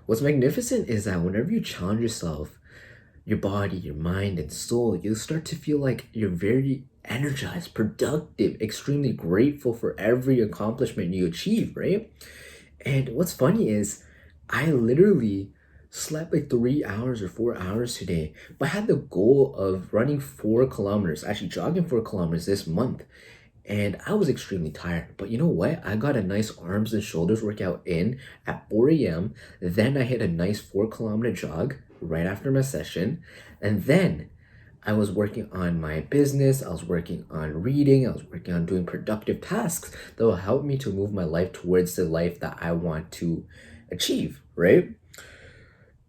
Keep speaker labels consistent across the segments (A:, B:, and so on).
A: What's magnificent is that whenever you challenge yourself, your body, your mind, and soul, you'll start to feel like you're very energized, productive, extremely grateful for every accomplishment you achieve, right? And what's funny is I literally slept like 3 hours or 4 hours today, but I had the goal of running 4 kilometers, actually jogging 4 kilometers this month. And I was extremely tired. But you know what? I got a nice arms and shoulders workout in at 4 a.m. Then I hit a nice 4 kilometer jog right after my session. And then I was working on my business, I was working on reading, I was working on doing productive tasks that will help me to move my life towards the life that I want to achieve, right?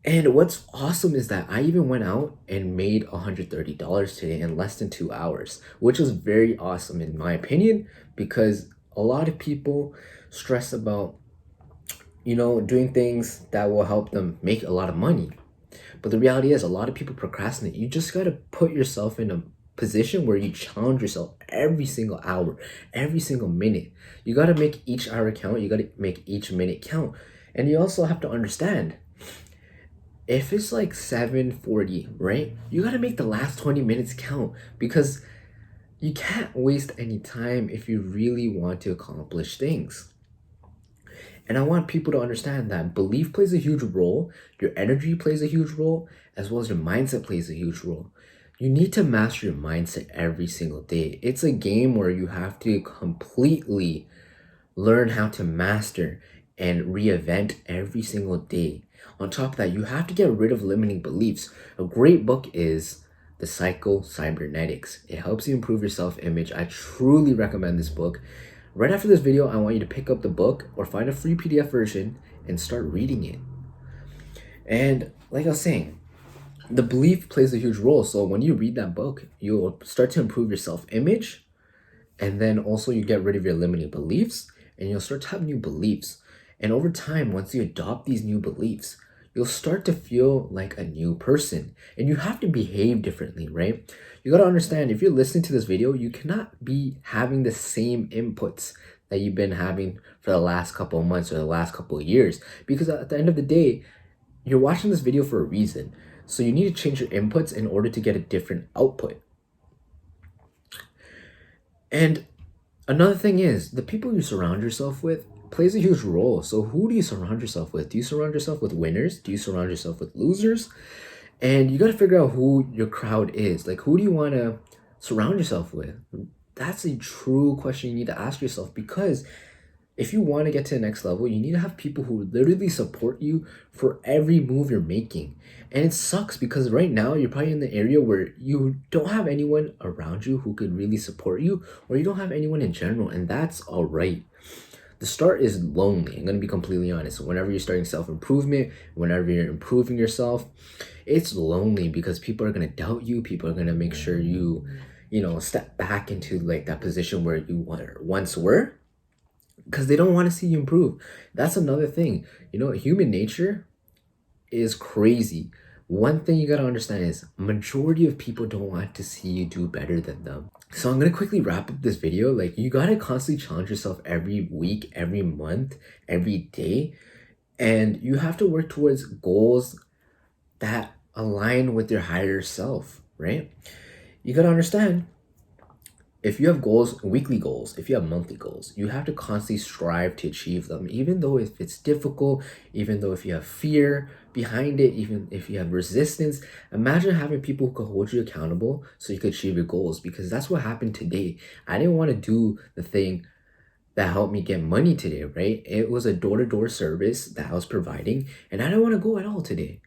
A: And what's awesome is that I even went out and made $130 today in less than 2 hours, which was very awesome in my opinion, because a lot of people stress about, doing things that will help them make a lot of money. But the reality is, a lot of people procrastinate. You just got to put yourself in a position where you challenge yourself every single hour, every single minute. You got to make each hour count, you got to make each minute count. And you also have to understand, if it's like 7:40, right? You got to make the last 20 minutes count, because you can't waste any time if you really want to accomplish things. And I want people to understand that belief plays a huge role, your energy plays a huge role, as well as your mindset plays a huge role. You need to master your mindset every single day. It's a game where you have to completely learn how to master and reinvent every single day. On top of that, you have to get rid of limiting beliefs. A great book is The Psycho Cybernetics. It helps you improve your self-image. I truly recommend this book. Right after this video, I want you to pick up the book or find a free PDF version and start reading it. And like I was saying, the belief plays a huge role. So when you read that book, you'll start to improve your self-image, and then also you get rid of your limiting beliefs, and you'll start to have new beliefs. And over time, once you adopt these new beliefs, you'll start to feel like a new person, and you have to behave differently, right? You got to understand, if you're listening to this video, you cannot be having the same inputs that you've been having for the last couple of months or the last couple of years, because at the end of the day, you're watching this video for a reason. So you need to change your inputs in order to get a different output. And another thing is, the people you surround yourself with plays a huge role. So who do you surround yourself with? Do you surround yourself with winners? Do you surround yourself with losers? And you got to figure out who your crowd is. Like, who do you want to surround yourself with? That's a true question you need to ask yourself, because if you want to get to the next level, you need to have people who literally support you for every move you're making. And it sucks because right now you're probably in the area where you don't have anyone around you who could really support you, or you don't have anyone in general, and that's all right. The start is lonely. I'm going to be completely honest. Whenever you're starting self-improvement, whenever you're improving yourself, it's lonely because people are going to doubt you. People are going to make sure you, step back into like that position where you once were, because they don't want to see you improve. That's another thing. Human nature is crazy. One thing you got to understand is majority of people don't want to see you do better than them. So I'm going to quickly wrap up this video. Like, you got to constantly challenge yourself every week, every month, every day. And you have to work towards goals that align with your higher self, right? You got to understand, if you have goals, weekly goals, if you have monthly goals, you have to constantly strive to achieve them, even though if it's difficult, even though if you have fear behind it, even if you have resistance. Imagine having people who could hold you accountable so you could achieve your goals, because that's what happened today. I didn't want to do the thing that helped me get money today, right? It was a door-to-door service that I was providing, and I didn't want to go at all today.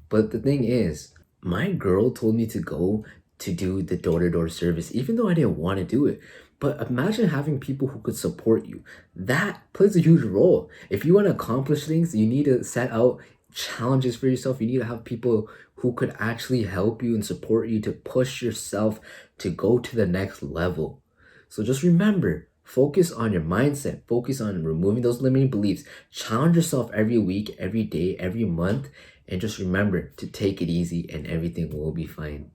A: But the thing is, my girl told me to go to do the door-to-door service, even though I didn't want to do it. But imagine having people who could support you. That plays a huge role. If you want to accomplish things, you need to set out challenges for yourself. You need to have people who could actually help you and support you to push yourself to go to the next level. So just remember, focus on your mindset, focus on removing those limiting beliefs, challenge yourself every week, every day, every month, and just remember to take it easy and everything will be fine.